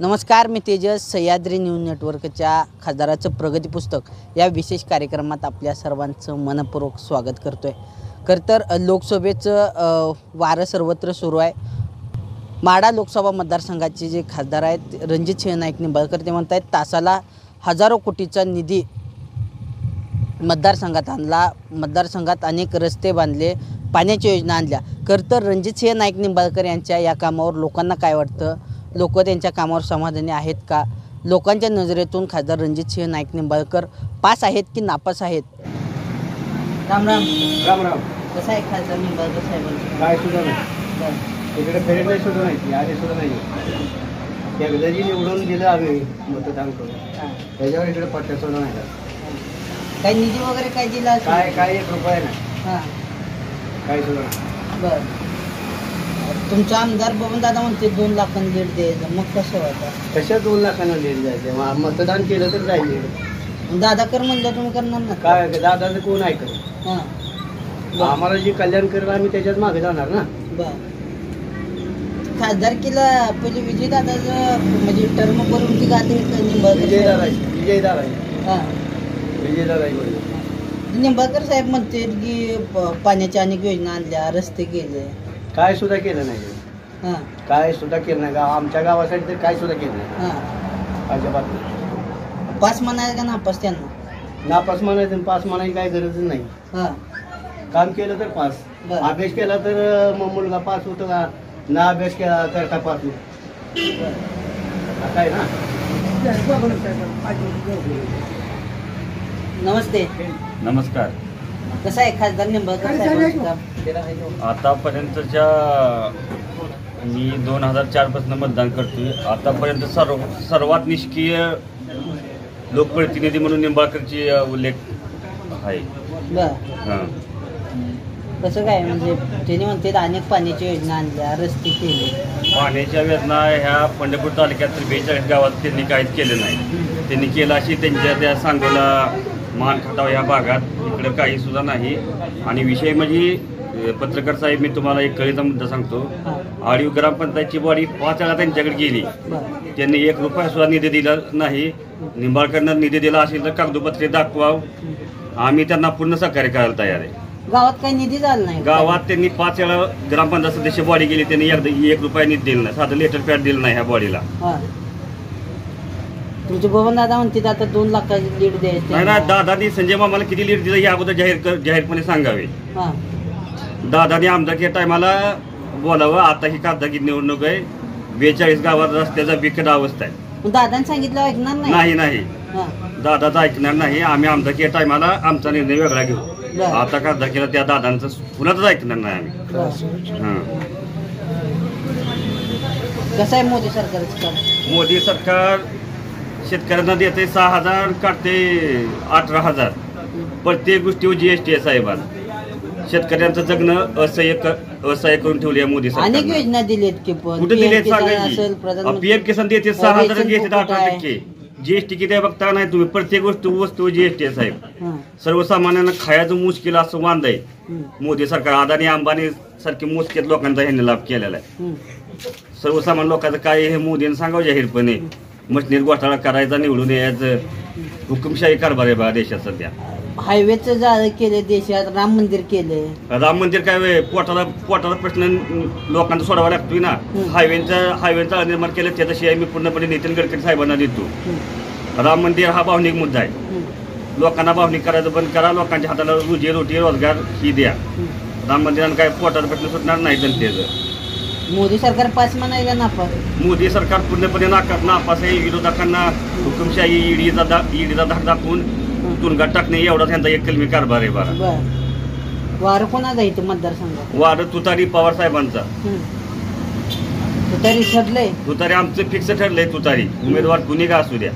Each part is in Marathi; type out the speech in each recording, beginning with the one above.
नमस्कार, मी तेजस. सह्याद्री न्यूज नेटवर्कच्या खासदाराचं प्रगती पुस्तक या विशेष कार्यक्रमात आपल्या सर्वांचं मनपूर्वक स्वागत करतो आहे. खरं तर लोकसभेचं वारं सर्वत्र सुरू आहे. माढा लोकसभा मतदारसंघाचे जे खासदार आहेत रणजितसिंह नाईक निंबाळकर, ते म्हणत आहेत तासाला हजारो कोटीचा निधी मतदारसंघात आणला, मतदारसंघात अनेक रस्ते बांधले, पाण्याच्या योजना आणल्या. खरं तर रणजितसिंह नाईक निंबाळकर यांच्या या कामावर लोकांना काय वाटतं? लोक त्यांच्या कामावर समाधानी आहेत का? लोकांच्या नजरेतून खासदार रणजितसिंह नाईक निंबाळकर पास आहेत की नापास आहेत? राम राम. राम राम. कसं आहे खासदार निंबाळकर साहेबांचं? काय सुद्धा नाही, इकडे फेरेट सुद्धा नाही, आधी सुद्धा नाही. एकदा जी निवडून दिलं आम्ही मतदान करून, त्याच्यावर इकडे पट्ट्या सुद्धा नाही. काही निधी वगैरे काय दिला? काय काय 1 रुपया नाही, हां, काय सुद्धा नाही. बरं. तुमचा आमदार बबन दादा म्हणते 2 लाखांनी लीड द्यायचं, मग कसं होतं? कशा 2 लाखांना लीड जायचं? मतदान केलं तर जाईल. दादा कर म्हणलं, तुम्ही करणार ना? काय दादाचं कोण ऐकत? हां, आम्हाला जे कल्याण करेल आम्ही त्याच्यात मागे जाणार ना. बरं. खासदारकीला पहिले विजयदादाचं म्हणजे टर्म करून ती गाते विजयदादा हां, विजयदादा निंबाळकर साहेब म्हणते की पाण्याच्या अनेक योजना आणल्या, रस्ते केले. काय सुद्धा केलं नाही. हां, काय सुद्धा केलं नाही. आमच्या गावासाठी तर काय सुद्धा केलं नाही. हां. अजिबात. पास म्हणायला का नापास त्यांना? नापास म्हणायचं, पास म्हणायची काय गरजच नाही. हां, काम केलं तर पास, बरं. अभ्यास केला तर मग मुलगा पास होतो का? ना अभ्यास केला तर का पास होतो? काय ना. नमस्ते. नमस्कार. कसं आहे खासदार निंबाळकर साहेबांचं काम? आतापर्यंतच्या मी 2004 पासून मतदान करतोय. आतापर्यंत सर्वात निष्क्रिय लोकप्रतिनिधी म्हणून निंबाळकरची उल्लेख आहे. बरं. हां. कसं काय म्हणजे त्यांनी म्हणते अनेक पाण्याच्या योजना आणल्या, रस्ते केले. पाण्याच्या योजना ह्या पंढरपूर तालुक्यात 42 गावात त्यांनी काहीच केलं नाही. त्यांनी केलं अशी त्यांच्या त्या सांगोला, मानखटाव या भागात इकडं काही सुद्धा नाही. आणि विषय म्हणजे पत्रकार साहेब, मी तुम्हाला एक कळीचा मुद्दा सांगतो. आडीव ग्रामपंचायतची बॉडी 5 वेळा त्यांच्याकडे गेली, त्यांनी 1 रुपया सुद्धा निधी दिला नाही. निंबाळकरनं निधी दिला असेल तर कागदोपत्री दाखवावं, आम्ही त्यांना पूर्ण सहकार्य करायला तयार आहे. गावात काही निधी झाला नाही? गावात त्यांनी 5 वेळा ग्रामपंचायत सदस्य बॉडी गेली, त्यांनी 1 रुपया निधी दिला नाही, साधं लेटर पॅड दिलं नाही ह्या बॉडीला. तुमचे बबन दादा म्हणते आता 2 लाखाची लीड द्यायची. नाही ना, दादानी संजय मामाला किती लीड दिलं या अगोदर जाहीरपणे सांगावे. दादानी आमदारकीच्या टायमाला बोलावं. आता ही खासदारकी निवडणूक आहे, 42 गावात रस्त्याचा बिकट अवस्था आहे. दादाने सांगितलं ऐकणार नाही? नाही, दादाचं ऐकणार नाही. आम्ही आमदारकीच्या टायमाला आमचा निर्णय वेगळा घेऊ. आता खासदारकीला त्या दादांचं कुणाचंच ऐकणार नाही आम्ही. हां. कसं आहे मोदी सरकारचं काम? मोदी सरकार शेतकऱ्यांना देते 6,000, काढते 18,000. प्रत्येक गोष्टीवर GST आहे साहेबांना. शेतकऱ्यांचं जगणं असह्य करून ठेवले मोदी सरकार. अनेक योजना दिलेत की, पण कुठे दिले सांगायची? PM किसान देते 6,000, घेते 18%. GST किती आहे बघता नाही तुम्ही? प्रत्येक वस्तू GST आहे साहेब. सर्वसामान्यांना खायचं मुश्किल असं वांद आहे. मोदी सरकार अदानी अंबानी सारखे मोजकेच लोकांचा ह्यांनी लाभ केलेला आहे. सर्वसामान्य लोकांचं काय हे मोदीने सांगावं जाहीरपणे. मशनीर घोटाळा करायचा, निवडून यायचं, हुकुमशाही कारभार आहे बघा देशात सध्या. हायवेचं जाळं केले देशात, राम मंदिर केले. राम मंदिर काय पोटाला प्रश्न लोकांचा सोडावा लागतोय ना. हायवेचा निर्माण केलं त्याच्याशिवाय मी पूर्णपणे नितीन गडकरी साहेबांना देतो. राम मंदिर हा भावनिक मुद्दा आहे. लोकांना भावनिक करायचं बंद करा, लोकांच्या हाताला रोजी रोजगार ही द्या. राम मंदिरानं काय पोटाचा प्रश्न सुटणार नाही जनतेचं. मोदी सरकार पास म्हणायला नापास? मोदी सरकार पूर्णपणे नापास आहे. विरोधकांना हुकुमशाही ईडीचा धाक दाखवून तुरुंगात टाकणे एवढा त्यांचा एक कलमी कारभार आहे. बघा, वारं कोणाचा इथं मतदारसंघात? वारं तुतारी पवार साहेबांचा. तुतारी ठरलंय? तुतारी आमचं फिक्स ठरलंय. तुतारी उमेदवार कुणी का असू द्या.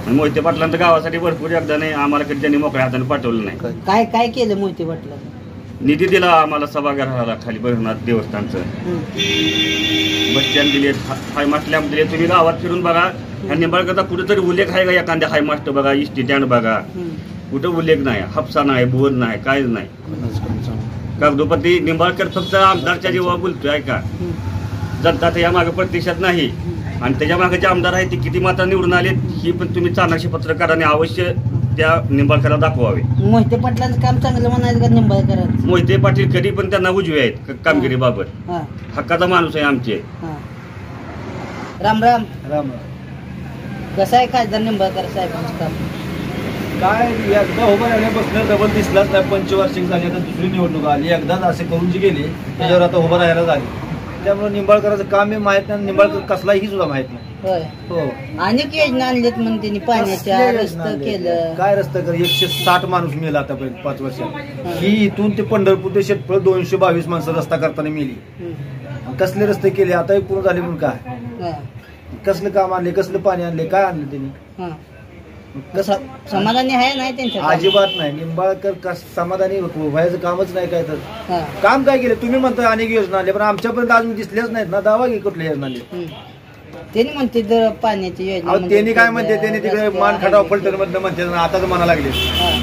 मोहिते पाटलांचं गावासाठी भरपूर एकदा नाही, आम्हाला कधी त्यांनी मोकळ्या हाताने पाठवलं नाही. काय काय केलं मोहिते पाटलांनी? निधी दिला आम्हाला सभागृहाला, खाली भरनाथ देवस्थानचं बस स्टँड दिले, हाय मास्टर दिले. तुम्ही गावात फिरून बघा, ह्या निंबाळकरचा कुठेतरी उल्लेख आहे का? एखाद्या हाय मास्टर बघा, इस्टी स्टँड बघा, कुठं उल्लेख नाही. हापसा नाही, बोर नाही, काहीच नाही. कागदोपत्री निंबाळकर फक्त आमदारच्या जेव्हा बोलतोय का, जनता त्याच्या मागे प्रत्यक्षात नाही आणि त्याच्या मागे जे आमदार आहेत ते किती मात्र निवडून आले ही पण तुम्ही चाणाक्षी पत्रकारांनी अवश्य त्या निंबाळकरला दाखवावे. मोहिते पाटलांचं काम चांगलं म्हणायचं का निंबाळकरांचं? मोहिते पाटील कधी पण त्यांना उजवे आहेत कामगिरीबाबत. हक्काचा माणूस आहे आमचे. राम राम. राम कसं आहे खासदार निंबाळकर साहेबांचं काम? काय एकदा उभं राहिल्यापासून डबल दिसलाच नाही. पंचवार्षिक झाली, आता दुसरी निवडणूक आली. एकदाच असे करून जी गेली त्याच्यावर आता उभं राहायला झाली. त्यामुळे निंबाळकरांचं काम हे माहित नाही, निंबाळकर कसलाही सुद्धा माहित नाही. होय. हो, अनेक योजना आणल्यात म्हणून त्यांनी पाण्याच्या रस्ते केलं. काय रस्ता कर 160 माणूस मेला आतापर्यंत 5 वर्षात. ही इथून ते पंढरपूर ते शेतफळ 222 माणसं रस्ता करताना मेली. कसले रस्ते केले आता हे पूर्ण झाले म्हणून काय? कसलं काम आणले, कसलं पाणी आणले, काय आणलं त्यांनी? समाधानी आहे नाही त्यांच्या? अजिबात नाही. निंबाळकर समाधानी व्हायचं कामच नाही. काय तर काम काय केलं? तुम्ही म्हणता अनेक योजना आल्या पण आमच्यापर्यंत अजून दिसल्याच नाहीत ना. दावा की कुठल्या योजना आल्या? त्यांनी म्हणते जर पाण्याची योजना. त्यांनी काय म्हणते, त्यांनी तिकडे मान खटाव फलटण मधलं म्हणते आता तर म्हणा लागले.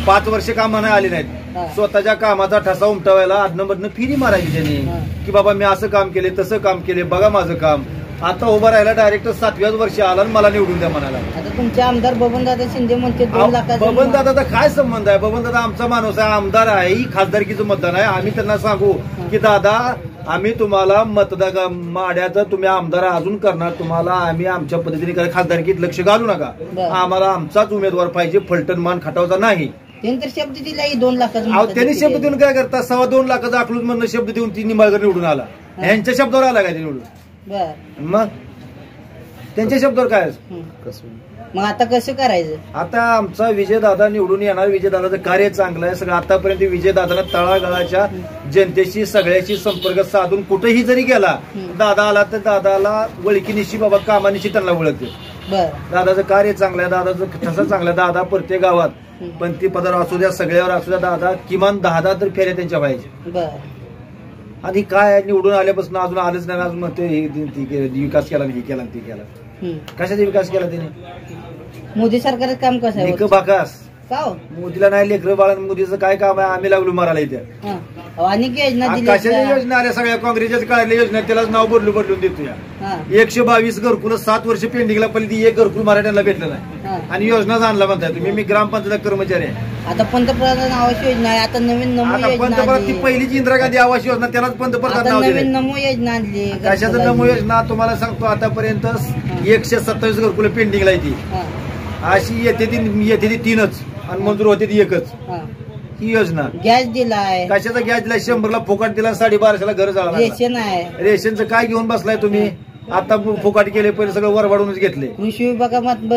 5 वर्ष काम म्हणा आले नाहीत. स्वतःच्या कामाचा ठसा उमटवायला अधनमधनं फिरी मारायची त्यांनी की बाबा मी असं काम केले, तसं काम केले, बघा माझं काम. आता उभं राहायला डायरेक्ट 7व्याच वर्षी आला आणि मला निवडून द्या म्हणाला. आता तुमचे आमदार बबनदादा शिंदे म्हणते 2 लाखाचा. बबनदादाचा काय संबंध आहे? बबनदादा आमचा माणूस आहे, आमदार आहे, ही खासदारकीचं मतदान आहे. आम्ही त्यांना सांगू की दादा आम्ही तुम्हाला मतदार माड्याचं तुम्ही आमदार अजून करणार, तुम्हाला आम्ही आमच्या पद्धतीने खासदारकीत लक्ष घालू नका. आम्हाला आमचाच उमेदवार पाहिजे, फलटण मान खटावचा नाही. त्यांनी तर शब्द दिला 2 लाखाचा. त्यांनी शब्द देऊन काय करता? 2.25 लाखाचा अकलूज मधनं शब्द देऊन ती निंबाळकर निवडून आला. ह्यांच्या शब्दावर आला काय ते निवडून? मग त्यांच्या शब्दावर काय? मग आता कसं करायचं? आता आमचा विजयदादा निवडून येणार. विजयदादाचं कार्य चांगलं आहे. सगळं आतापर्यंत विजयदादाला तळागाळाच्या जनतेशी सगळ्याशी संपर्क साधून कुठेही जरी गेला दादा आला तर दादाला ओळखीनिशी बाबा कामानिशी त्यांना ओळखते. दादाचं कार्य चांगलं आहे, दादाचं ठसा चांगला आहे. दादा प्रत्येक गावात पंथी पदार असू द्या, सगळ्यावर असू द्या, दादा किमान 10 तर फेऱ्या त्यांच्या पाहिजे. आणि काय निवडून आल्यापासून अजून आलंच नाही. अजून म्हणते विकास केला, हे केला, ते केला. कशाचा विकास केला त्याने? मोदी सरकारचं काम कसं आहे? बाकास का मोदीला नाही लेकरं बाळा. मोदीचं काय काम आहे? आम्ही लागलो मारायला इथे. अनेक योजना कशाच्या योजना आल्या? सगळ्या काँग्रेसच्या काढल्या योजना. त्यालाच नाव बदलून देतो. 122 घरकुल 7 वर्ष पेंडिंगला पडली. ती एक घरकुल मराठ्यांना भेटलं नाही आणि योजनाच आणला म्हणताय तुम्ही. मी ग्रामपंचायत कर्मचारी आहे. आता पंतप्रधान आवास योजना आहे. आता नवीन नमो पंतप्रधान ती पहिलीच इंदिरा गांधी आवास योजना त्यालाच पंतप्रधान नाव दिले. नवीन नमो योजना आणली. कशाचं नमो योजना तुम्हाला सांगतो. आतापर्यंत 127 घरकुल पेंडिंगला आहे. ती अशी येते ती 3च आणि मंजूर होते ती 1च. ही योजना. गॅस दिलाय. कशाचा गॅस दिलाय? 100ला फुकट दिला, 1250ला घर झाला. रेशन आहे. रेशनचं काय घेऊन बसलाय तुम्ही? आता फुकट केले, पहिले सगळं वरवाढूनच घेतले. कृषी विभागात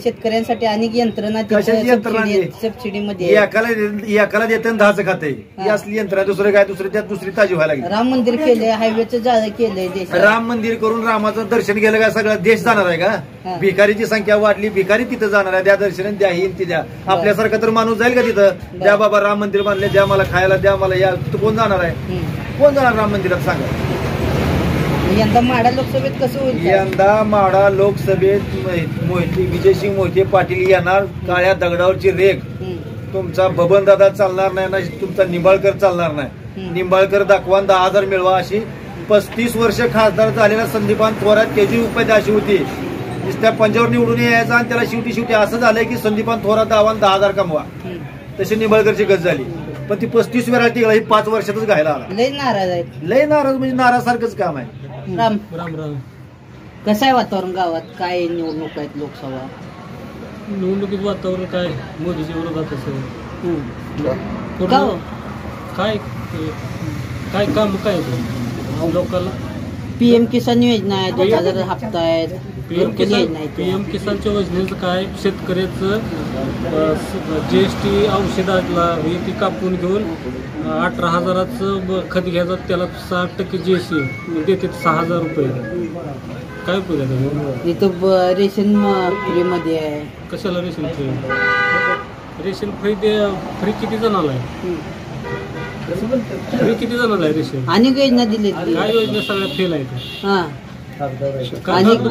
शेतकऱ्यांसाठी अनेक यंत्रणा. कशाची यंत्रणा? सबसिडीमध्ये एकाला देते 10चं खाते. ही असली यंत्रणा. दुसरं काय? दुसरी ताजी व्हायला लागली. राम मंदिर केलंय, हायवेचं जाळं केलंय. राम मंदिर करून रामाचं दर्शन गेलं काय सगळा देश जाणार आहे का? भिकारीची संख्या वाढली, भिकारी तिथं जाणार आहे. द्या दर्शन, द्या ही द्या. आपल्यासारखं तर माणूस जाईल का तिथं? द्या बाबा राम मंदिर बांधले, द्या मला खायला, द्या मला या. कोण जाणार आहे? कोण जाणार राम मंदिरात? सांगा. यंदा माढा लोकसभेत कसं होईल? यंदा माढा लोकसभेत विजयसिंग मोहिते पाटील येणार. काळ्या दगडावरची रेख. तुमचा बबनदादा चालणार नाही ना, तुमचा निंबाळकर चालणार नाही. निंबाळकर दाखवा, 10,000 मिळवा. अशी 35 वर्ष खासदार झालेला संदीपान थोरात त्याची उपाय होती. नुसत्या पंजावर निवडून यायचा आणि त्याला शेवटी असं झालंय की संदीपान थोरात दावा 10,000 कमवा. तशी निंबाळकरची गत झाली. पण ती 35 वेळा टिकला. ही 5 वर्षातच घायला आला. लय नाराज आहेत. लय नाराज म्हणजे नाराज सारखंच काम आहे. राम राम राम. कसं आहे वातावरण गावात? काय निवडणूक आहेत? लोकसभा निवडणुकीत वातावरण काय? मोदीच्या विरोधात असेल. काय काय काम काय लोकांना? PM किसान योजना आहे, 2,000 हप्ता आहेत. PM किसानच्या योजनेचं काय? शेतकऱ्याचं GST औषधाला ती कापून घेऊन 18,000चं खत घ्यायचं, त्याला 60% GST देते. 6,000 रुपये. काय उपयोग? इथं रेशन फ्री मध्ये आहे. कशाला रेशन फ्री? रेशन फ्री किती जणाला आहे? फ्री किती जणाला आहे रेशन? अनेक योजना दिली. काय योजना सगळ्या फेल आहेत. अनेक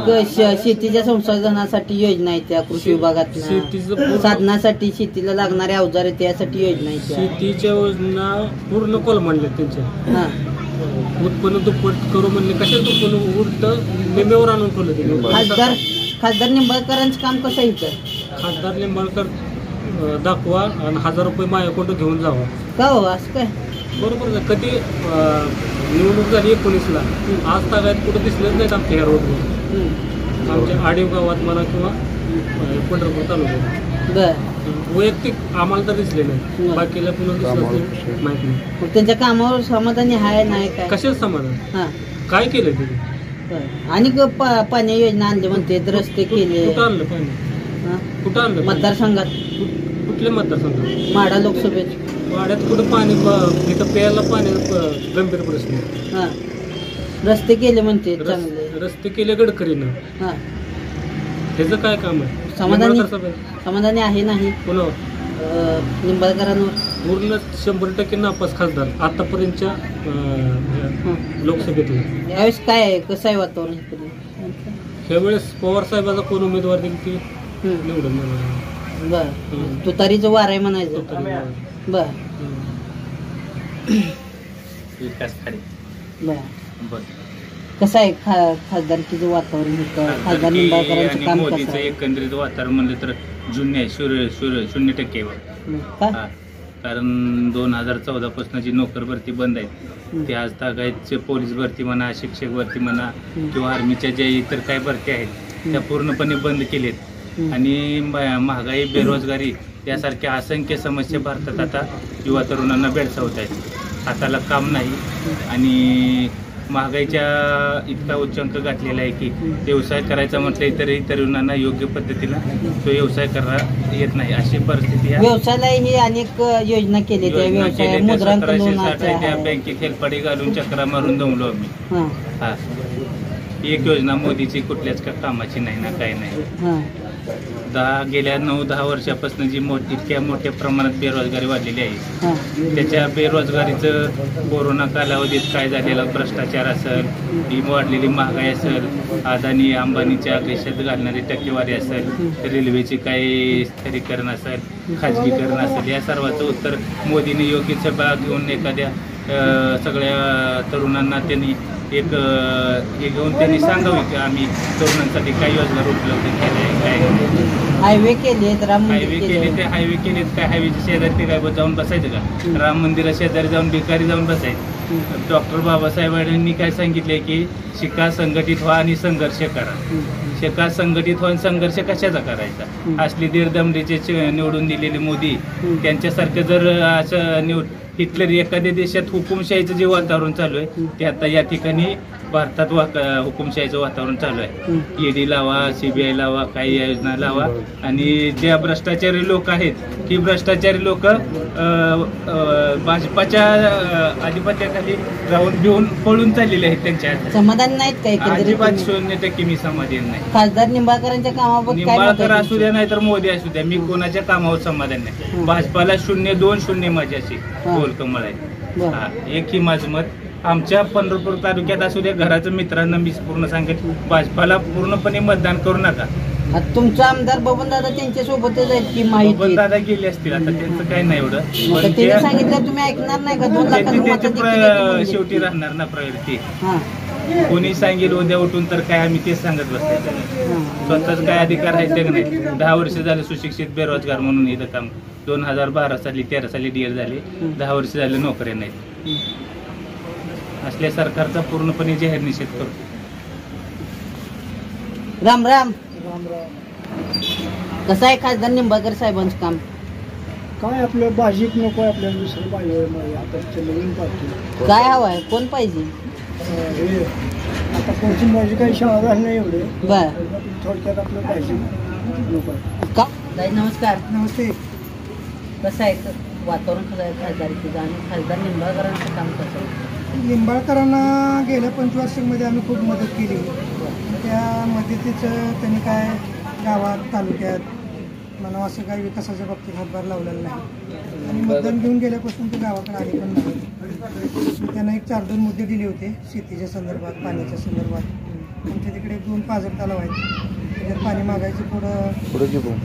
शेतीच्या संसाधनासाठी योजना आहेत. त्या कृषी विभागात साधनासाठी, शेतीला लागणारे अवजार त्यासाठी योजना आहेत. शेतीच्या योजना पूर्ण कोलमडल्या त्यांच्या. उत्पन्न दुप्पट करू म्हणले, कशाच उत्पन्न उलट निम्म्यावर आणून ठेवलं ते. खासदार निंबाळकरांचं काम कसं आहे इथं? खासदार निंबाळकर दाखवा आणि 1000 रुपये माझ्याकडून घेऊन जावा. का हो असं काय? बरोबर आहे. कधी निवडणूक झाली 19ला, आज तागायत कुठं दिसलेच नाहीत आमच्या ह्या रोडवर, आमच्या आडीव गावात म्हणा किंवा पंढरपूर तालुक्यात. बरं. वैयक्तिक आम्हाला तर दिसले नाही, बाकीला पुन्हा दिसलं माहित नाही. मग त्यांच्या कामावर समाधानी आहे नाही काय? कशाच समाधान? हां. काय केलं तिथे? बरं. आणि पाणी योजना आणली म्हणते, रस्ते केले. कुठं आणलं पाणी? हां. कुठं आणलं? मतदारसंघात. कुठल्या मतदारसंघात? माढा लोकसभेत. वाड्यात कुठं पाणी? इथं प्यायला पाणी गंभीर प्रश्न. हां. रस्ते केले म्हणते चांगले. रस्ते केले गडकरीनं. हां. त्याचं काय काम आहे? समाधानी आहे नाही पुन्हा निंबाळकरांवर? पूर्ण 100% नापास खासदार आतापर्यंतच्या लोकसभेतला. यावेळेस काय आहे, कसं आहे वातावरण इकडे? ह्यावेळेस पवार साहेबाचा कोण उमेदवार देईल ती निवडून बर. तुतारीचं वार आहे म्हणायचं. बर. बर. कसं आहे खासदारकीचं वातावरण होतं? खासदार निंबाळकरांचं काम कसं आहे? एकंदरीत वातावरण म्हणलं तर 0% का? कारण 2014 पासून जी नोकर भरती बंद आहे ते आज तागायतचे पोलीस भरती म्हणा, शिक्षक भरती म्हणा किंवा आर्मीच्या ज्या इतर काही भरती आहेत त्या पूर्णपणे बंद केलेत. आणि महागाई, बेरोजगारी यासारख्या असंख्य समस्या भारतात आता युवा तरुणांना भेडसावत आहेत. हाताला काम नाही आणि महागाईच्या इतका उच्चांक गाठलेला आहे की व्यवसाय करायचा म्हटलं तरी तरुणांना योग्य पद्धतीनं तो व्यवसाय करता येत नाही, अशी परिस्थिती आहे. व्यवसायालाही अनेक योजना केली, त्या व्यवसाय मुद्रांक लोनाच्या बँकेत हेलपाडी घालून चक्रा मारून दमलो आम्ही. हा, एक योजना मोदीची कुठल्याच कामाची नाही ना, काही नाही. गेल्या 9-10 वर्षापासून जी इतक्या मोठ्या प्रमाणात बेरोजगारी वाढलेली आहे, त्याच्या बेरोजगारीचं कोरोना कालावधीत काय झालेला भ्रष्टाचार असेल, ही वाढलेली महागाई असेल, अदानी अंबानीच्या देशात घालणारी टक्केवारी असेल, रेल्वेचे काही स्थिरीकरण असेल, खाजगीकरण असेल, या सर्वाचं उत्तर मोदींनी योग्य सभा घेऊन एखाद्या सगळ्या तरुणांना त्यांनी एक हे घेऊन त्यांनी सांगावे की आम्ही तरुणांसाठी काही योजना उपलब्ध केल्या, काय हायवे केले, हायवे केले, ते हायवे केलेत काय, हायवेच्या शेजारी ते काय जाऊन बसायचं का? राम मंदिरा शेजारी जाऊन भिकारी जाऊन बसायचं. डॉक्टर बाबासाहेबांनी काय सांगितले की शिका, संघटित व्हा आणि संघर्ष करा. शिका, संघटित व्हा आणि संघर्ष कशाचा करायचा? असली दीरदमडीचे निवडून दिलेले मोदी त्यांच्यासारखं जर असं हिटलर एखाद्या देशात हुकुमशाहीचं जे वातावरण चालू आहे ते आता या ठिकाणी भारतात हुकुमशाहीचं वातावरण चालू आहे. ईडी लावा, CBI लावा, काही योजना लावा आणि ज्या भ्रष्टाचारी लोक आहेत ती भ्रष्टाचारी लोक भाजपाच्या आधिपत्याखाली राहून घेऊन पळून चाललेले आहेत. त्यांच्या समाधान नाहीत काही? अजिबात 0% मी समाधान नाही. खासदार निंबाळकरांच्या कामाबाबत निंबाळकर असू द्या नाही तर मोदी असू द्या, मी कोणाच्या कामावर समाधान नाही. भाजपाला 0-2-0 माझी अशी गोलकमळ आहे. एक ही माझं मत. आमच्या पंढरपूर तालुक्यात असू द्या, घराच्या मित्रांना मी पूर्ण सांगेन भाजपाला पूर्णपणे मतदान करू नका. तुमचा आमदार बबनदादा त्यांच्या सोबतच आहेत की माहिती? बबनदादा गेले असतील, आता त्यांचं काही नाही एवढं. त्यांनी सांगितलं तुम्ही ऐकणार नाही का? 2 लाखांचं शेवटी राहणार ना प्रायोरिटी. कोणी सांगेल उद्या उठून तर काय आम्ही तेच सांगत बसते. स्वतःच काय अधिकार आहे ते नाही. 10 वर्ष झाले सुशिक्षित बेरोजगार म्हणून इथं काम. 2012 साली 13 साली DL झाले, 10 वर्ष झाले नोकऱ्या नाहीत. असल्या सरकारचा पूर्णपणे जाहीर निषेध करतो. राम राम. कसं आहे खासदार निंबाळकर साहेबांचं काम? काय आपलं भाजीप नको आहे, आपल्याला दुसरं पाहिजे. आता नवीन पाहिजे. काय हवं आहे? कोण पाहिजे? हे आता कोणची माझी काही शाळा झाली नाही एवढे. बर. थोडक्यात आपलं भाजी नको आहे. का? नमस्कार. नमस्ते. कसं आहे वातावरण कसं आहे खासदारकीचं आणि खासदार निंबाळकरांचं काम कसं आहे? निंबाळकरांना गेल्या 25 वर्षांमध्ये आम्ही खूप मदत केली. त्या मदतीचं त्यांनी काय गावात, तालुक्यात मला असं काही विकासाच्या बाबतीत हातभार लावलेला नाही. आणि मतदान घेऊन गेल्यापासून ते गावाकडे आले पण नाही. त्यांना एक 4-2 मुद्दे दिले होते शेतीच्या संदर्भात, पाण्याच्या संदर्भात. आमच्या तिकडे 2 पाझर तलाव आहेत, त्याच्यात पाणी मागायचं पुढं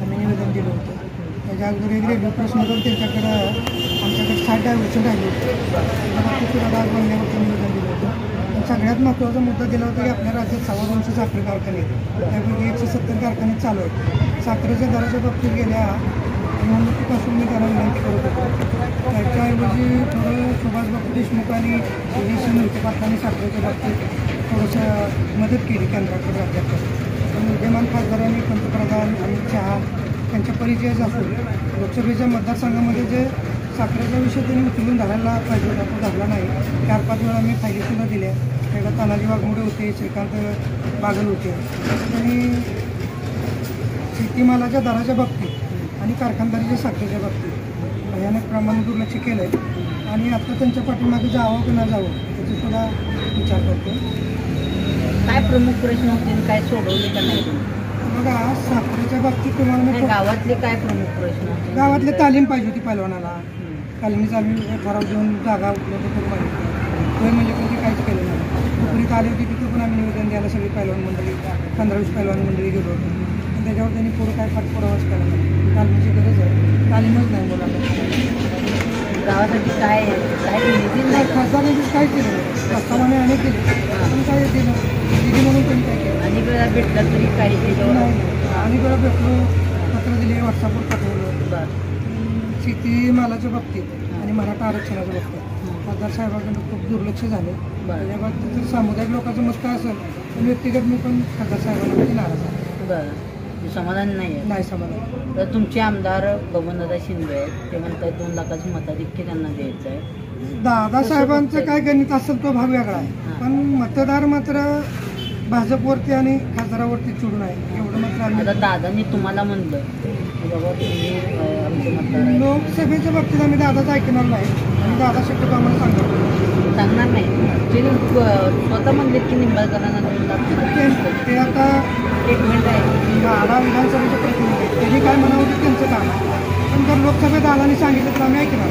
आम्ही निवेदन दिलं होतं. त्याच्या अगोदर एक रेल्वे प्रश्न पण त्यांच्याकडं आमच्याकडे 60 डायव्हर्शन राहिले होते. सुद्धा आज बनण्यावरती निवेदन दिलं होतं. पण सगळ्यात महत्त्वाचा मुद्दा दिला होता की आपल्या राज्यात 250 साखर कारखाने आहेत, त्यापैकी 170 कारखाने चालू आहेत. साखरेच्या दराच्या बाबतीत गेल्या निवडणुकीपासून मी त्यांना विनंती करत होतो. त्याच्याऐवजी थोडं सुभाषबाबू देशमुख आणि विजयसिंह मोहिते पाटलांनी साखरेच्या बाबतीत थोडंसं मदत केली केंद्राकडे राज्याकडे. पण विद्यमान खासदारांनी पंतप्रधान अमित शहा त्यांच्या परिचयाचा असून लोकसभेच्या मतदारसंघामध्ये जे साखरेचा विषय त्यांनी उचलून धरायला पाहिजे होता तो धरला नाही. 4-5 वेळा मी फायलीसुद्धा दिल्या. त्याला तानाजी वाघमोडे होते, श्रीकांत बागल होते. त्यांनी शेतीमालाच्या दराच्या बाबतीत आणि कारखानदारीच्या साखरेच्या बाबतीत भयानक प्रमाणात दुर्लक्ष केलं आहे आणि आता त्यांच्या पाठीमागे जावं की न जावं त्याचा सुद्धा विचार करतो. काय प्रमुख प्रश्न होते आणि काय सोडवले का नाही? बघा, साखरेच्या बाबतीत तुम्हाला नाही, मी गावातले काय प्रमुख प्रश्न होते? गावातले तालीम पाहिजे होती पैलवानाला. तालमीचा आम्ही ठराव देऊन जागा उपलब्ध करून मागितली. होय म्हणजे पण ते काहीच केलं नाही. नोकरीत आली होती तिथे पण आम्ही निवेदन द्यायला सगळी पैलवान मंडळी 15-20 पैलवान मंडळी गेलो होतो. पण त्याच्यावर त्यांनी पुढं काय पाठपुरावाच केला नाही. तालमीची गरज आहे, तालीमच नाही मुलांना. गावासाठी काय निधी नाही, खासदारांनी काहीच केलं नाही. प्रस्तावाने अनेक केले पण काय दिलं निधी म्हणून त्यांनी काय केलं अनेक वेळा भेटला तरी काही त्याच्यावर नाही. अनेक वेळा भेटलो, पत्र दिले, व्हॉट्सअपवर पाठवलं. बरं. शेतीमालाच्या बाबतीत आणि मराठा आरक्षणाच्या बाबतीत खासदार साहेबांकडून खूप दुर्लक्ष झाले. त्या बाबतीत जर सामुदायिक लोकांचं मत काय असेल तर व्यक्तिगत मी पण खासदार साहेबांना नाराज आहे. बरं, समाधान नाही आहे. नाही समाधान. तर तुमचे आमदार बबनदादा शिंदे आहेत, ते म्हणतात 2 लाखाचं मताधिक्य त्यांना द्यायचं आहे. दादासाहेबांचं काय गणित असेल तो भाग वेगळा आहे, पण मतदार मात्र भाजपवरती आणि खासदारावरती चिडून आहे. एवढं मात्र आम्ही आता दादांनी तुम्हाला म्हणलं की बाबा तुम्ही आमचे मतदार आहे. लोकसभेच्या बाबतीत आम्ही दादाचं ऐकणार नाही आणि दादा शक्यतो आम्हाला सांगणार नाही. ते स्वतः म्हणले की निंबाळकरांना 2 लाख ते आता स्टेटमेंट आहे. दादा विधानसभेचे प्रतिनिधी आहेत. त्यांनी काय म्हणावं ते त्यांचं काम आहे. पण जर लोकसभेत दादांनी सांगितलं तर आम्ही ऐकणार.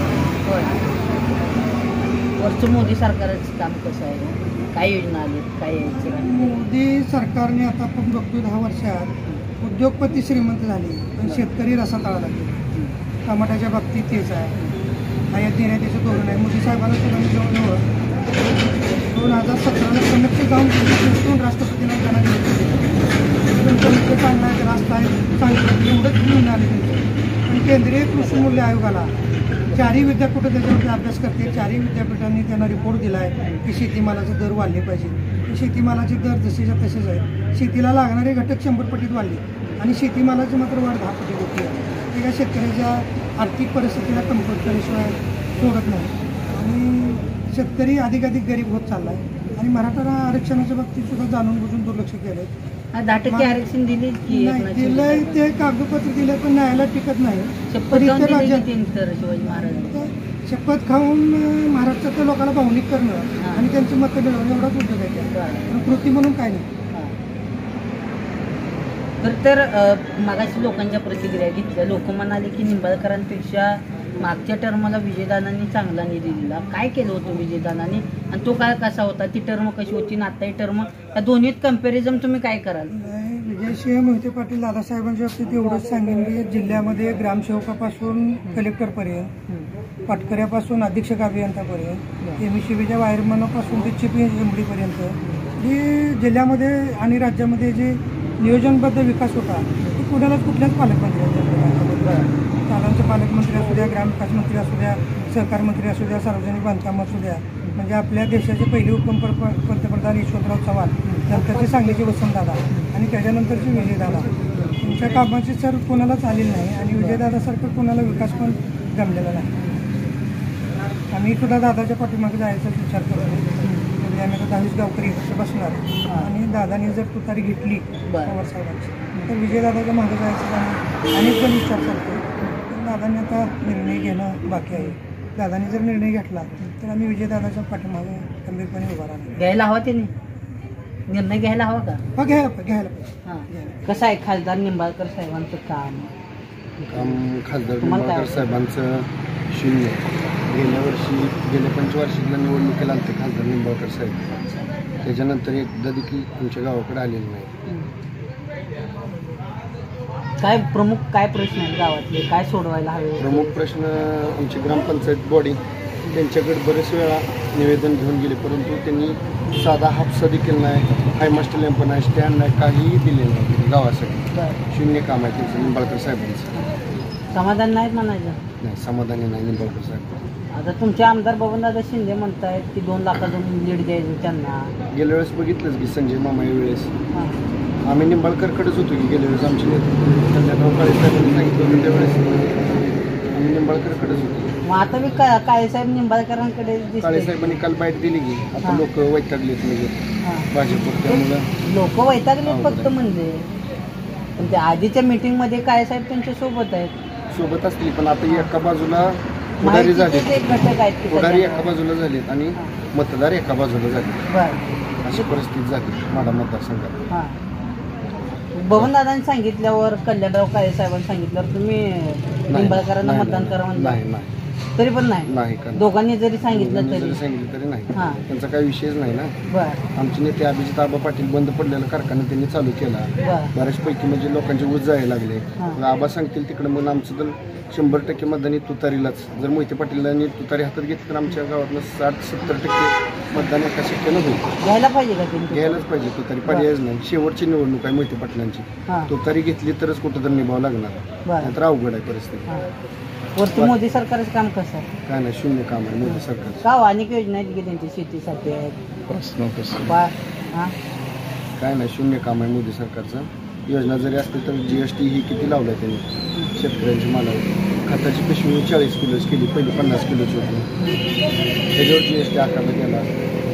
होय. वरचं मोदी सरकारचं काम कसं आहे? काय योजना आली, काय यायचं? मोदी सरकारने आता आपण बघतो 10 वर्षात उद्योगपती श्रीमंत झाले पण शेतकरी रसातळा लागले. टमाट्याच्या बाबतीत तेच आहे. आयात निर्यातीचं धोरण आहे. मोदी साहेबांना सुद्धा मी जवळजवळ 2017ला कनेक्ट जाऊन राष्ट्रपतींना त्यांना तुमचं चांगला आहे, रास्ता आहे, चांगलं एवढंच घेऊन आले त्यांचं. आणि केंद्रीय कृषी मूल्य आयोगाला 4ही विद्यापीठं त्याच्यावरती अभ्यास करते. 4ही विद्यापीठांनी त्यांना रिपोर्ट दिला आहे की शेतीमालाचे दर वाढले पाहिजे. शेतीमालाचे दर जसेच्या तसेच आहेत. शेतीला लागणारे घटक 100 पटीत वाढले आणि शेतीमालाची मात्र वाढ 10 पटीत होती आहे. ते काय शेतकऱ्याच्या आर्थिक परिस्थितीला कमकुवत केल्याशिवाय सोडत नाही आणि शेतकरी अधिकाधिक गरीब होत चालला आहे. आणि मराठा आरक्षणाच्या बाबतीत सुद्धा जाणून बुजून दुर्लक्ष केलं आहे. 10% आरक्षण दिले की दिलंय ते कागदपत्र दिले पण न्यायालयात टिकत नाही. शपथ शिवाजी महाराज शपथ खाऊन महाराष्ट्रातल्या लोकांना भावनिक करणं आणि त्यांची मतं मिळवणं एवढाच उद्योग आहे. कृती म्हणून काय नाही. तर मागाशी लोकांच्या प्रतिक्रिया घेतल्या. लोक म्हणाले की निंबाळकरांपेक्षा मागच्या टर्मला विजयदानांनी चांगला निधी दिला. काय केलं होतं विजयदानांनी आणि तो काय कसा होता? ती टर्म कशी होती आणि आता ही टर्म, या दोन्हीत कम्पॅरिझन तुम्ही काय कराल? विजयसिंह मोहिते पाटील दादासाहेबांच्या बाबतीत एवढंच सांगेन की जिल्ह्यामध्ये ग्रामसेवकापासून कलेक्टरपर्यंत, पाटकऱ्यापासून अधीक्षक अभियंतापर्यंत, MSCBच्या वायरमनापासून ते चीफ एमडीपर्यंत जी जिल्ह्यामध्ये आणि राज्यामध्ये जे नियोजनबद्ध विकास होता तो कुठल्याच पालकमंत्र्यांच्या शाळांचे पालकमंत्री असू द्या, ग्रामविकास मंत्री असू द्या, सहकार मंत्री असू द्या, सार्वजनिक बांधकाम असू द्या, म्हणजे आपल्या देशाचे पहिले पंतप्रधान यशवंतराव चव्हाण, नंतरचे सांगलीचे वसंतदादा आणि त्याच्यानंतरचे विजयदादा, त्यांच्या कामाची सर कोणालाच आलेली नाही आणि विजयदादासारखं कोणाला विकास पण जमलेला नाही. आम्ही सुद्धा दादाच्या पाठीमागे जायचा विचार करतो. म्हणजे आम्ही आता 10 गावकरी इकडे बसणार आणि दादाने जर तुतारी घेतली पवार साहेबांची तर विजयदादाच्या मागे जायचं आम्ही अनेक जण विचार करतो. दादांनी आता निर्णय घेणं बाकी आहे. दादांनी जर निर्णय घेतला तर आम्ही विजयदादाच्या पाठीमागे गंभीरपणे उभा राहणार. घ्यायला हवा त्यांनी निर्णय घ्यायला हवा का? घ्यायला पाहिजे. कसं आहे खासदार निंबाळकर साहेबांचं काम? खासदार निंबाळकर साहेबांचं शून्य. गेल्या पंचवार्षिकला निवडणुकीला आले खासदार निंबाळकर साहेब. त्याच्यानंतर एकदा देखील आमच्या गावाकडे आलेले नाही. काय प्रमुख काय प्रश्न आहेत गावातले, काय सोडवायला हवे? प्रमुख प्रश्न आमची ग्रामपंचायत बॉडी त्यांच्याकडे बरेच वेळा निवेदन घेऊन गेले, परंतु त्यांनी साधा हापसा देखील नाही, हाय मास्टर लॅम्प नाही, स्टँड नाही, काहीही दिले नाही गावासाठी. शून्य काम आहे त्यांचं निंबाळकर साहेबांचं. समाधान नाहीत म्हणायचं? नाही, समाधानी नाही निंबाळकर साहेब. आता तुमचे आमदार बबनदादा शिंदे म्हणतायत की 2 लाखाचं लीड द्यायचं त्यांना. गेल्या वेळेस बघितलंच की संजय मामा वेळेस हां. आम्ही निंबाळकरकडेच होतो की गेल्या वेळेस आमचे नेते कल्याणराव काळे साहेबांनी सांगितलं होतं त्यावेळेस आम्ही निंबाळकरकडेच होतो. मग आता मी काळेसाहेब निंबाळकरांकडे काळे दिसते. साहेबांनी काल बाईट दिली की आता लोक वैतागलेत म्हणजे हां. भाजपवर, त्यामुळं लोक वैतागले फक्त म्हणजे. पण ते आधीच्या मीटिंगमध्ये काळेसाहेब त्यांच्या सोबत आहेत. सोबत असली पण आता एका बाजूला पुढारी झाले, माहितीचे एक घटक आहेत की पुढारी त्याच्यात. एका बाजूला झालेत आणि मतदार एका बाजूला झाले, बरं. अशी परिस्थिती झाली माडा मतदारसंघात. हां. बबनदादांनी सांगितल्यावर, कल्याणराव काळे साहेबांनी सांगितल्यावर तुम्ही निंबाळकरांना नाही, मतदान करा म्हणजे नाही नाही तरी पण नाही? नाही करणार. दोघांनी जरी सांगितलं जरी तरी? सांगितलं तरी नाही, हां. त्यांचा काही विषयच नाही ना. बरं आमचे नेते अभिजित आबा पाटील बंद पडलेला कारखाना त्यांनी चालू केला, बरं. बऱ्याचपैकी म्हणजे लोकांचे ऊस जायला लागले. हां. मग आबा सांगतील तिकडे मग आमचं तर 100% मतदानी तुतारीलाच. जर मोहिते पाटीलांनी तुतारी हातात घेतली तर आमच्या गावातनं 60-70% मतदान एका शक्यनं होईल. घ्यायला पाहिजे का त्यांनी? घ्यायलाच पाहिजे तुतारी, पर्यायच नाही. शेवटची निवडणूक आहे मोहिते पाटलांची, हां. तुतारी घेतली तरच कुठं तर निभावं लागणार, बरं. नाहीतर अवघड आहे परिस्थिती. हां. वरती मोदी सरकारचं काम कसं आहे? काय नाही, शून्य काम आहे मोदी सरकारचं. का अनेक योजना आहेत की त्यांची शेतीसाठी आहेत. हां. काय नाही, शून्य काम आहे मोदी सरकारचं. योजना जरी असतील तर GST ही किती लावलाय त्यांनी शेतकऱ्यांची मालावर. खताची पिशवी 40 किलोच केली, पहिली 50 किलोची होती, त्याच्यावर GST आकारला गेला.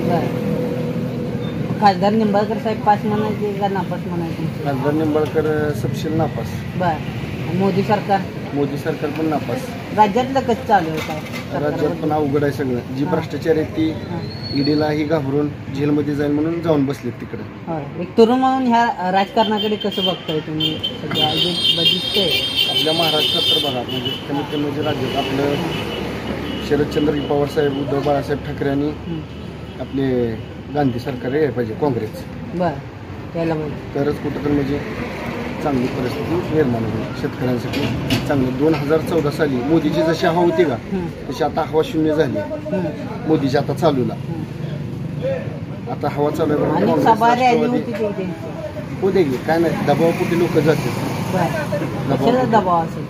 बरं. खासदार निंबाळकर साहेब पास म्हणायचे का नापास म्हणायचे? खासदार निंबाळकर सपशेल नापास. बरं. मोदी सरकार? मोदी सरकार पण नापास. राज्यातलं कसं चालू आहे काय? राज्यात पण अवघड आहे सगळं. जी भ्रष्टाचार आहे ती ईडीलाही घाबरून जेलमध्ये जाईल म्हणून जाऊन बसलेत तिकडे. होय. एक तरुण म्हणून ह्या राजकारणाकडे कसं बघताय तुम्ही? सध्या बघितलंय आपल्या महाराष्ट्रात तर बघा, म्हणजे कमीत कमी म्हणजे राज्यात आपलं शरदचंद्र पवार साहेब, उद्धव बाळासाहेब ठाकरे आणि आपले गांधी सरकार यायला पाहिजे, काँग्रेस. बरं. यायला पाहिजे तरच कुठं तर म्हणजे चांगली परिस्थिती निर्माण होईल शेतकऱ्यांसाठी चांगलं. 2014 साली मोदीची जशी हवा होती का तशी आता हवा शून्य झाली मोदीची आता चालूला. आता हवा चालू आहे आणि सभा रॅली होती ते होते की काय नाही, दबावापोटी लोक जातात. कशाला दबाव असेल?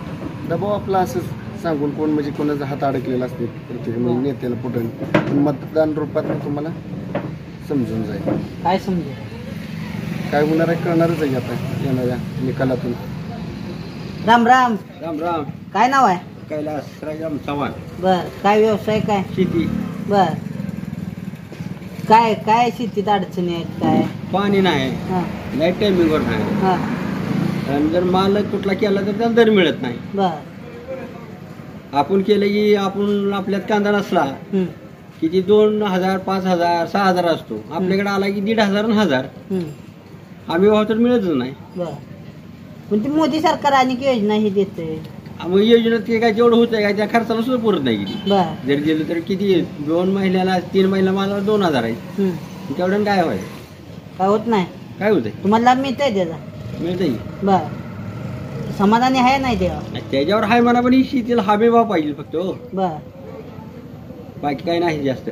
दबाव आपला असंच सांगून कोण म्हणजे कोणाचा हात अडकलेला असते प्रत्येक म्हणजे नेत्याला पुढे, पण मतदान रूपात तुम्हाला समजून जाईल. काय समजेल? काय होणार आहे कळणारच आहे आता येणाऱ्या निकालातून. राम राम. राम राम. काय नाव आहे? कैलास राजाराम चव्हाण. बर. काय व्यवसाय काय? शेती. बर. काय काय शेतीत अडचणी आहेत काय? पाणी नाही, हां. लाईट टायमिंगवर नाही, हां. आणि जर माल कुठला केला तर त्याला दर मिळत नाही. बर. आपण केलं की आपण आपल्यात कांदा नसला की ती 2000, 5000, 6000 असतो. आपल्याकडे आला की 1500 आणि 1000. आम्ही भाव तर मिळतच नाही. बर. पण ती मोदी सरकार अनेक योजना ही देते. मग योजनेत ते काय जेवढं होतंय काय त्या खर्चाला सुद्धा पुरत नाही किती. बर. जर गेलं तर किती 2 महिन्याला 3 महिन्याला मला 2000 आहे. तेवढ्यानं काय व्हायचं? काय होत नाही. काय होतंय? तुम्हाला लाभ मिळतंय त्याचा? मिळतंय. बर. समाधानी आहे नाही तेव्हा? त्याच्यावर हाय म्हणा, पण ही शेतीला हमी भाव पाहिजे फक्त. हो, बर. बाकी काही नाही जास्त.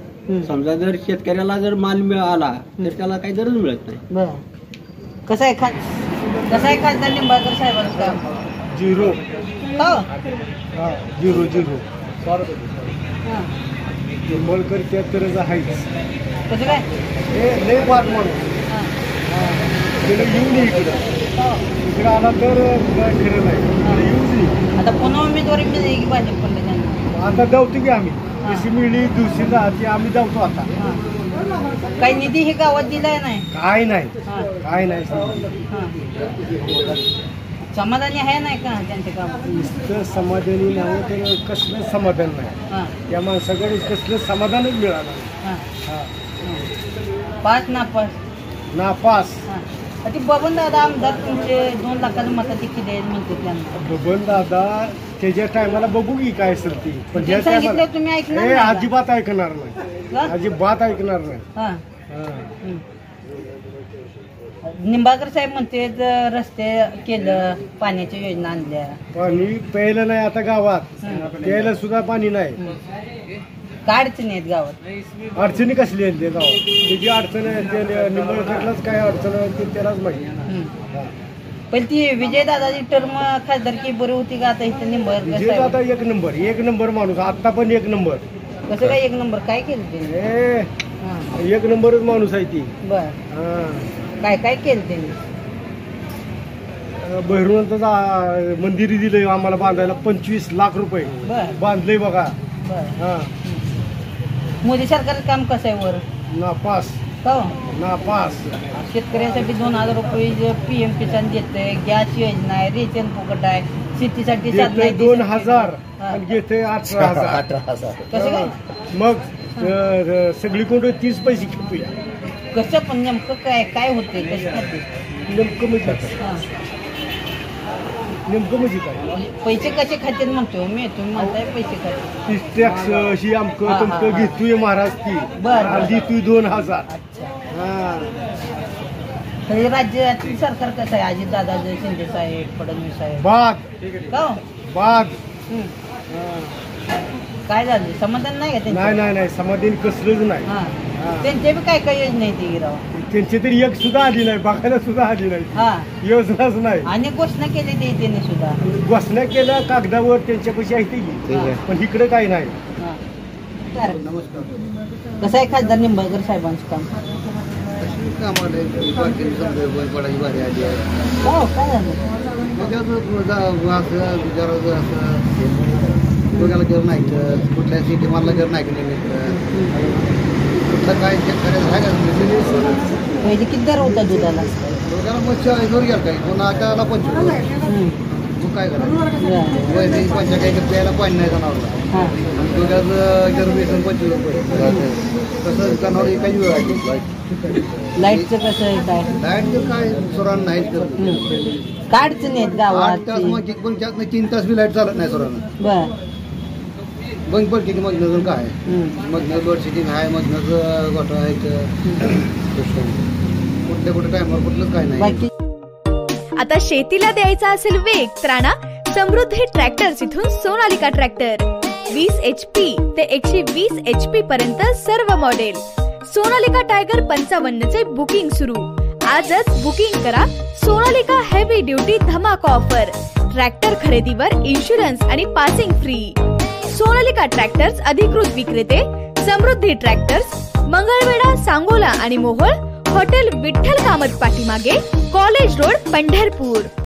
समजा जर शेतकऱ्याला जर माल आला तर त्याला काही दरच मिळत नाही. बर. कसं आहे खासदार निंबाळकर साहेबांचं काम? 0 हो. 0 हां. निंबाळकर त्यातच आहेच. कसं काय? हे लय बात म्हणून हां. गेलं येऊन इकडं आला तर काय खरं नाही. येऊन आता पुन्हा उमेदवारी मिळेल की भाजप पडले त्यांना? आता जाऊतो की आम्ही कशी मिळली दिवशी ती आम्ही जाऊतो आता. हां. काही निधी हे गावात दिलाय नाही? काय नाही, हां. काय नाही. हां. समाधानी आहे नाही का त्यांच्या कामात? नुसतं समाधानी नाही तर कसलं समाधान नाही. हां. त्या माणसाकडे कसलं समाधानच मिळालं. हां. हां. पास नापास? नापास. हां. ती बबन दादा आमदार तुमचे 2 लाखाचं मताधिक्य द्यायला म्हणते त्यांना. बबन दादा त्याच्या टायमाला बघू की काय असेल ती, पण ज्या सांगितलं टायमाला तुम्ही ऐकणार नाही का? अजिबात ऐकणार नाही, अजिबात ऐकणार नाही. हां. हां. निंबाळकर साहेब म्हणते रस्ते केलं, पाण्याच्या योजना आणल्या. पाणी प्यायला नाही आता गावात, प्यायला सुद्धा पाणी नाही. काय अडचणी आहेत गावात? अडचणी कसली आहेत ते गावात त्याची अडचण आहे ते निंबाळकरलाच काय अडचण आहे ते त्यालाच माहिती. पण ती विजयदादाची टर्म खासदारकी बरी होती का आता इथे निंबाळकर विजयदादा एक नंबर माणूस आता पण एक नंबर. कसं काय एक नंबर काय केलं त्यांनी? एक नंबरच माणूस आहे ती. बर काय काय केलं त्यांनी? बहिरुनाथचं मंदिर दिलंय आम्हाला बांधायला 25 लाख रुपये बांधलंय बघा. मोदी सरकारचं काम कसं आहे वर? नापास हो नापास. शेतकऱ्यांसाठी 2000 रुपये PM किसान देतंय, गॅस योजना आहे, रेशन फुकट आहे, शेतीसाठी 2000 आणि घेते 18,000. कसं काय? मग सगळी कोण 30 पैसे घेतोय. कसं पण नेमकं काय काय होते कशासाठी? नेमकं म्हणजे काय पैसे कसे खाते म्हणतो मी? तुम्ही म्हणताय पैसे खाते. टॅक्स ही आमकं तुमकं घेतोय महाराज ती देतोय 2000. तरी राज्यातील सरकार कसं आहे? अजितदादा, शिंदे साहेब, फडणवीस साहेब बाद काय झालं? समाधान नाही का? नाही समाधान कसलंच नाही. त्यांचे बी काय काय योजना आहे ती राव? त्यांची तरी एक सुद्धा आली नाही, बघायला सुद्धा आली नाही, योजनाच नाही. अनेक घोषणा केली त्यांनी सुद्धा. घोषणा केल्या कागदावर त्यांच्यापाशी आहे ती, पण इकडे काही नाही. कसं आहे खासदार निंबाळकर साहेबांचं काम? काय झालं? कुठल्या सिटी मारला घर नाही काय पहिले किती दर होता दुधाला? गेला काय पुन्हा आटाला 25. काय करायचं पंचा काही प्यायला पाणी नाही जनावरला आणि दुधाचं बेसन 25 रुपये. तसं जनावर काही वेळ आहे. लाईटचं कसं आहे? काय लाईटचं काय सोरान नाही. काय अडचणी आहेत गावात? 3 तास बी लाईट चालत नाही सोरानं. बर बंद पडते की मधनं काय मधनं लोड शेडिंग आहे, मधनं गोठा आहे, कुठल्या टायमावर कुठलंच काय नाही. आता शेतीला द्यायचा असेल वेग तर आणा समृद्धी ट्रॅक्टर्स इथून सोनालिका ट्रॅक्टर. 20 HP ते 120 HP पर्यंत सर्व मॉडेल. सोनालिका टायगर 55 चे बुकिंग सुरू. आजच बुकिंग करा. सोनालिका हेवी ड्युटी धमाका ऑफर. ट्रॅक्टर खरेदीवर इन्शुरन्स आणि पासिंग फ्री. सोनालिका ट्रॅक्टर्स अधिकृत विक्रेते समृद्धी ट्रॅक्टर्स, मंगळवेढा, सांगोला आणि मोहोळ. हॉटेल विठ्ठल कामत पाठीमागे, कॉलेज रोड, पंढरपूर.